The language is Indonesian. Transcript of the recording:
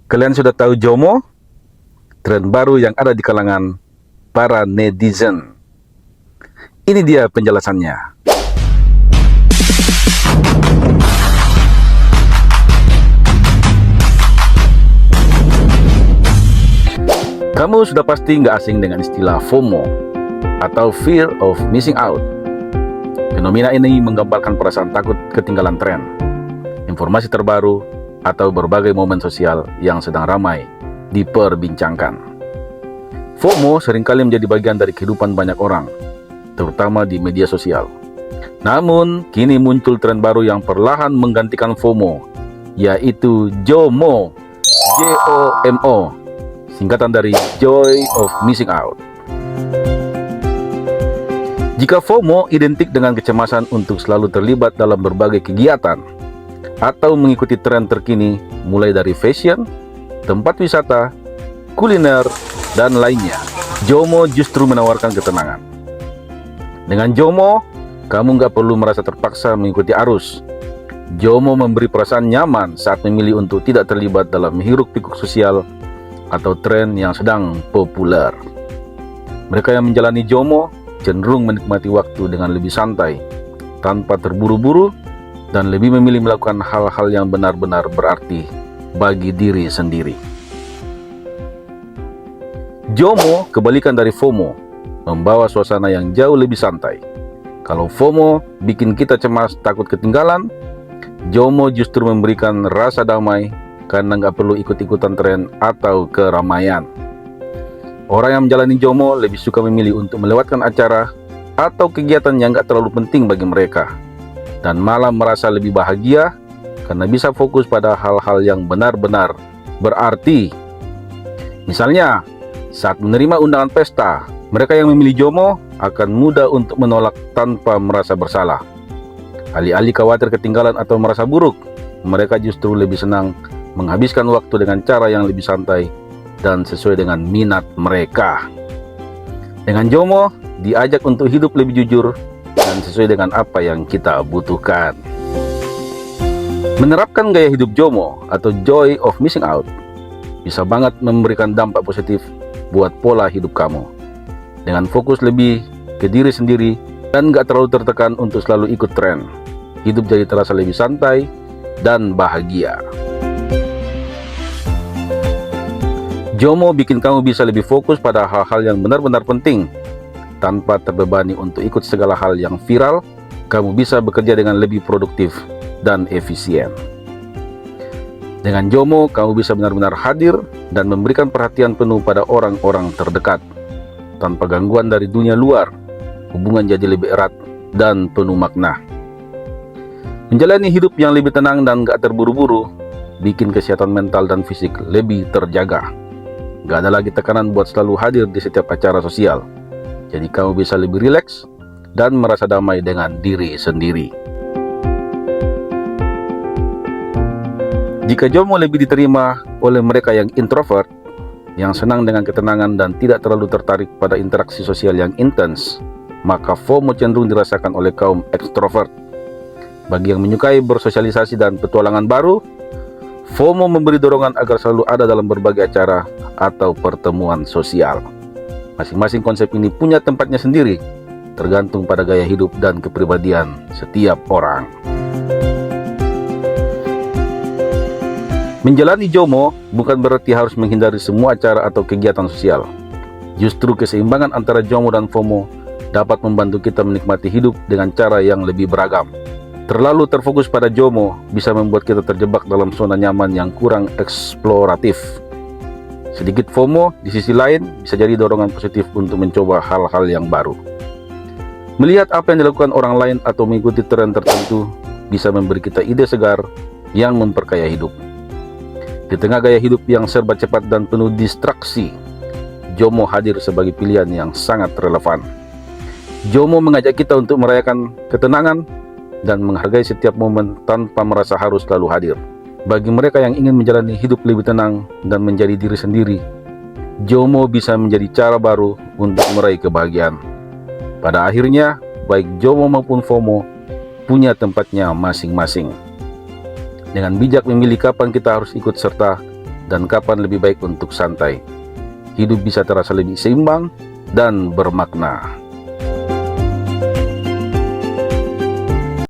Kalian sudah tahu JOMO? Tren baru yang ada di kalangan para netizen. Ini dia penjelasannya. Kamu sudah pasti nggak asing dengan istilah FOMO atau Fear of Missing Out. Fenomena ini menggambarkan perasaan takut ketinggalan tren, informasi terbaru, atau berbagai momen sosial yang sedang ramai diperbincangkan. FOMO seringkali menjadi bagian dari kehidupan banyak orang, terutama di media sosial. Namun, kini muncul tren baru yang perlahan menggantikan FOMO, yaitu JOMO, J-O-M-O, singkatan dari Joy of Missing Out. Jika FOMO identik dengan kecemasan untuk selalu terlibat dalam berbagai kegiatan atau mengikuti tren terkini mulai dari fashion, tempat wisata, kuliner, dan lainnya, JOMO justru menawarkan ketenangan. Dengan JOMO, kamu nggak perlu merasa terpaksa mengikuti arus. JOMO memberi perasaan nyaman saat memilih untuk tidak terlibat dalam hiruk-pikuk sosial atau tren yang sedang populer. Mereka yang menjalani JOMO cenderung menikmati waktu dengan lebih santai, tanpa terburu-buru, dan lebih memilih melakukan hal-hal yang benar-benar berarti bagi diri sendiri. JOMO, kebalikan dari FOMO, membawa suasana yang jauh lebih santai. Kalau FOMO bikin kita cemas, takut ketinggalan, JOMO justru memberikan rasa damai karena nggak perlu ikut-ikutan tren atau keramaian. Orang yang menjalani JOMO lebih suka memilih untuk melewatkan acara atau kegiatan yang nggak terlalu penting bagi mereka, dan malah merasa lebih bahagia karena bisa fokus pada hal-hal yang benar-benar berarti. Misalnya, saat menerima undangan pesta, mereka yang memilih JOMO akan mudah untuk menolak tanpa merasa bersalah. Alih-alih khawatir ketinggalan atau merasa buruk, mereka justru lebih senang menghabiskan waktu dengan cara yang lebih santai dan sesuai dengan minat mereka. Dengan JOMO, diajak untuk hidup lebih jujur dan sesuai dengan apa yang kita butuhkan. Menerapkan gaya hidup JOMO atau Joy of Missing Out bisa banget memberikan dampak positif buat pola hidup kamu. Dengan fokus lebih ke diri sendiri dan gak terlalu tertekan untuk selalu ikut tren, hidup jadi terasa lebih santai dan bahagia. JOMO bikin kamu bisa lebih fokus pada hal-hal yang benar-benar penting. Tanpa terbebani untuk ikut segala hal yang viral, kamu bisa bekerja dengan lebih produktif dan efisien. Dengan JOMO, kamu bisa benar-benar hadir dan memberikan perhatian penuh pada orang-orang terdekat. Tanpa gangguan dari dunia luar, hubungan jadi lebih erat dan penuh makna. Menjalani hidup yang lebih tenang dan gak terburu-buru, bikin kesehatan mental dan fisik lebih terjaga. Gak ada lagi tekanan buat selalu hadir di setiap acara sosial. Jadi kamu bisa lebih rileks dan merasa damai dengan diri sendiri. Jika JOMO lebih diterima oleh mereka yang introvert, yang senang dengan ketenangan dan tidak terlalu tertarik pada interaksi sosial yang intens, maka FOMO cenderung dirasakan oleh kaum ekstrovert. Bagi yang menyukai bersosialisasi dan petualangan baru, FOMO memberi dorongan agar selalu ada dalam berbagai acara atau pertemuan sosial. Masing-masing konsep ini punya tempatnya sendiri, tergantung pada gaya hidup dan kepribadian setiap orang. Menjalani JOMO bukan berarti harus menghindari semua acara atau kegiatan sosial. Justru keseimbangan antara JOMO dan FOMO dapat membantu kita menikmati hidup dengan cara yang lebih beragam. Terlalu terfokus pada JOMO bisa membuat kita terjebak dalam zona nyaman yang kurang eksploratif. Sedikit FOMO di sisi lain bisa jadi dorongan positif untuk mencoba hal-hal yang baru. Melihat apa yang dilakukan orang lain atau mengikuti tren tertentu bisa memberi kita ide segar yang memperkaya hidup. Di tengah gaya hidup yang serba cepat dan penuh distraksi, JOMO hadir sebagai pilihan yang sangat relevan. JOMO mengajak kita untuk merayakan ketenangan dan menghargai setiap momen tanpa merasa harus selalu hadir. Bagi mereka yang ingin menjalani hidup lebih tenang dan menjadi diri sendiri, JOMO bisa menjadi cara baru untuk meraih kebahagiaan. Pada akhirnya, baik JOMO maupun FOMO punya tempatnya masing-masing. Dengan bijak memilih kapan kita harus ikut serta dan kapan lebih baik untuk santai. Hidup bisa terasa lebih seimbang dan bermakna.